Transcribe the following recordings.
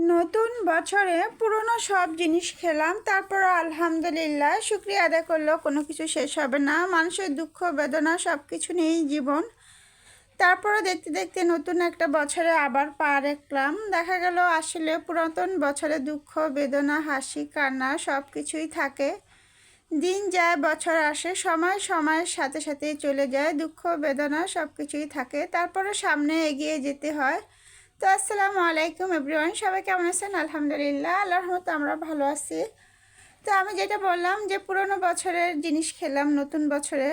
নতুন বছরে পুরনো সব জিনিস খেলাম, তারপর আলহামদুলিল্লাহ শুক্রিয়া আদায় করলেও কোনো কিছু শেষ হবে না। মানুষের দুঃখ বেদনা সব কিছু নিয়েই জীবন। তারপরে দেখতে দেখতে নতুন একটা বছরে আবার পা রাখলাম। দেখা গেল আসলে পুরাতন বছরে দুঃখ বেদনা হাসি কান্না সব কিছুই থাকে। দিন যায় বছর আসে, সময় সময়ের সাথে সাথে চলে যায়, দুঃখ বেদনা সব কিছুই থাকে, তারপরে সামনে এগিয়ে যেতে হয়। তো আসসালামু আলাইকুম এভরিওয়ান, সবাই কেমন আছেন? আলহামদুলিল্লাহ, আল্লাহর রহমতে আমরা ভালো আছি। তো আমি যেটা বললাম যে পুরনো বছরের জিনিস খেলাম নতুন বছরে,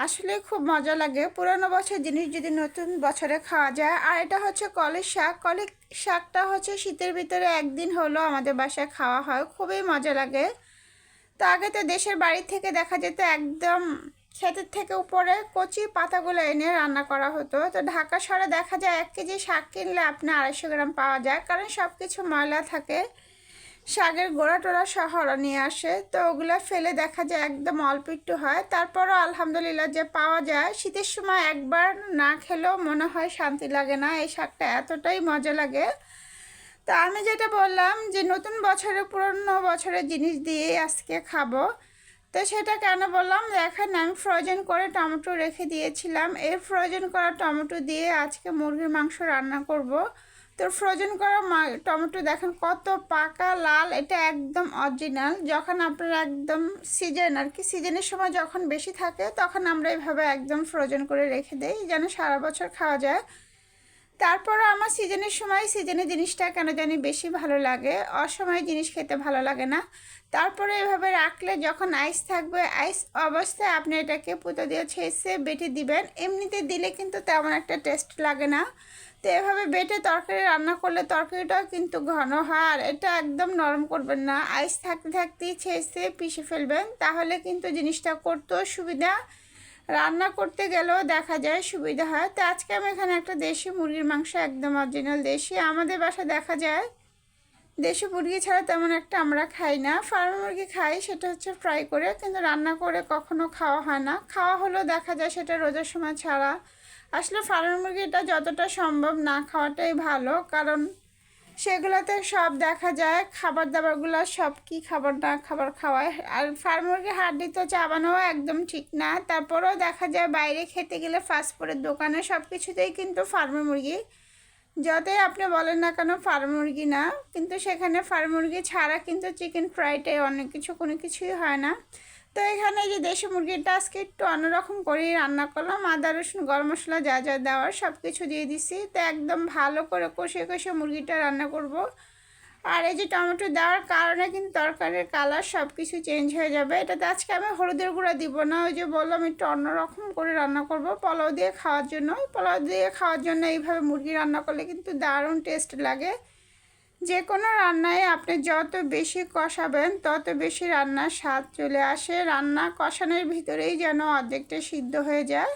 আসলে খুব মজা লাগে পুরনো বছরের জিনিস যদি নতুন বছরে খাওয়া যায়। আর এটা হচ্ছে কলের শাক। কলের শাকটা হচ্ছে শীতের ভিতরে একদিন হলো আমাদের বাসায় খাওয়া হয়, খুবই মজা লাগে। তো আগে তো দেশের বাড়ি থেকে দেখা যেত একদম ক্ষেতের থেকে উপরে কচি পাতাগুলো এনে রান্না করা হতো। তো ঢাকা শহরে দেখা যায় 1 কেজি শাক কিনলে আপনি 250 গ্রাম পাওয়া যায়, কারণ সব কিছু ময়লা থাকে, শাকের গোড়া টোড়া সহ নিয়ে আসে। তো ওগুলো ফেলে দেখা যায় একদম অল্প একটু হয়, তারপরও আলহামদুলিল্লাহ যে পাওয়া যায়। শীতের সময় একবার না খেলেও মনে হয় শান্তি লাগে না, এই শাকটা এতটাই মজা লাগে। তো আমি যেটা বললাম যে নতুন বছরে পুরনো বছরের জিনিস দিয়ে আজকে খাবো, তো সেটা কেন বললাম দেখেন, আমি ফ্রোজেন করে টমেটো রেখে দিয়েছিলাম। এই ফ্রোজেন করা টমেটো দিয়ে আজকে মুরগির মাংস রান্না করব। তো ফ্রোজেন করা টমেটো দেখেন কত পাকা লাল, এটা একদম অরিজিনাল। যখন আপনারা একদম সিজন আর কি, সিজনের সময় যখন বেশি থাকে তখন আমরা এইভাবে একদম ফ্রোজেন করে রেখে দেই যেন সারা বছর খাওয়া যায়। তারপরও আমার সিজনের সময় সিজনের জিনিসটা কেন জানি বেশি ভালো লাগে, অসময়ে জিনিস খেতে ভালো লাগে না। তারপরে এভাবে রাখলে যখন আইস থাকবে, আইস অবস্থায় আপনি এটাকে পুঁতো দিয়ে ছেঁচে বেটে দিবেন। এমনিতে দিলে কিন্তু তেমন একটা টেস্ট লাগে না। তো এভাবে বেটে তরকারি রান্না করলে তরকারিটাও কিন্তু ঘন হয়, আর এটা একদম নরম করবেন না, আইস থাকতে থাকতেই ছেঁচে পিষে ফেলবেন, তাহলে কিন্তু জিনিসটা করতেও সুবিধা, রান্না করতে গেলেও দেখা যায় সুবিধা হয়। তো আজকে আমি এখানে একটা দেশি মুরগির মাংস, একদম অরিজিনাল দেশি, আমাদের বাসায় দেখা যায় দেশি মুরগি ছাড়া তেমন একটা আমরা খাই না। ফার্ম মুরগি খাই, সেটা হচ্ছে ফ্রাই করে, কিন্তু রান্না করে কখনো খাওয়া হয় না। খাওয়া হলেও দেখা যায় সেটা রোজার সময় ছাড়া। আসলে ফার্ম মুরগিটা যতটা সম্ভব না খাওয়াটাই ভালো, কারণ সেগুলোতে সব দেখা যায় খাবার দাবারগুলো সব কি খাবার না খাবার খাওয়ায়। আর ফার্ম মুরগির হাড্ডি তো চাবানোও একদম ঠিক না। তারপরেও দেখা যায় বাইরে খেতে গেলে ফাস্টফুডের দোকানে সব কিছুতেই কিন্তু ফার্মের মুরগি, যতই আপনি বলেন না কেন ফার্ম মুরগি না, কিন্তু সেখানে ফার্ম মুরগি ছাড়া কিন্তু চিকেন ফ্রাইটাই অনেক কিছু, কোনো কিছুই হয় না। তো এখানে যে দেশি মুরগিটা আজকে একটু অন্যরকম করেই রান্না করলাম। আদা রসুন গরম মশলা যা যা দেওয়ার সব কিছু দিয়ে দিছি। তো একদম ভালো করে কষিয়ে কষিয়ে মুরগিটা রান্না করব। আর এই যে টমেটো দেওয়ার কারণে কিন্তু তরকারির কালার সব কিছু চেঞ্জ হয়ে যাবে। এটাতে আজকে আমি হলুদের গুঁড়া দিব না, ওই যে বললাম একটু অন্যরকম করে রান্না করব পোলাও দিয়ে খাওয়ার জন্য। পোলাও দিয়ে খাওয়ার জন্য এইভাবে মুরগি রান্না করলে কিন্তু দারুণ টেস্ট লাগে। যে কোনো রান্নায় আপনি যত বেশি কষাবেন তত বেশি রান্নার স্বাদ চলে আসে। রান্না কষানোর ভিতরেই যেন অর্ধেকটা সিদ্ধ হয়ে যায়,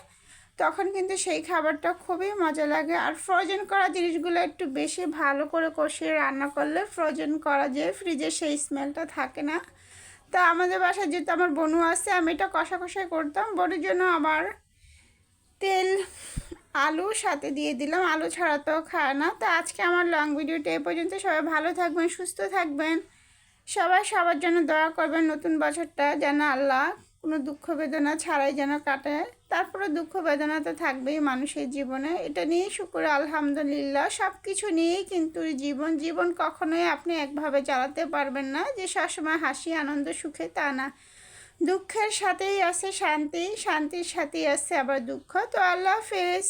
তখন কিন্তু সেই খাবারটা খুবই মজা লাগে। আর ফ্রোজেন করা জিনিসগুলো একটু বেশি ভালো করে কষিয়ে রান্না করলে ফ্রোজেন করা যে ফ্রিজে সেই স্মেলটা থাকে না। তো আমাদের বাসায় যেহেতু আমার বনু আছে, আমি এটা কষা কষাই করতাম। বনুর জন্য আবার তেল আলু সাথে দিয়ে দিলাম, আলু ছাড়া তো খায় না। তো আজকে আমার লং ভিডিওটা এ পর্যন্ত। সবাই ভালো থাকবেন, সুস্থ থাকবেন, সবাই সবার জন্য দোয়া করবেন নতুন বছরটা যেন আল্লাহ কোনো দুঃখ বেদনা ছাড়াই যেন কাটে। তারপরে দুঃখ বেদনা তো থাকবেই মানুষের জীবনে, এটা নিয়েই শুকুর আলহামদুলিল্লাহ। সব কিছু নিয়েই কিন্তু জীবন, জীবন কখনোই আপনি একভাবে চালাতে পারবেন না যে সবসময় হাসি আনন্দ সুখে, তা না। দুঃখের সাথেই আছে শান্তি, শান্তির সাথেই আছে আবার দুঃখ। তো আল্লাহ হাফেজ।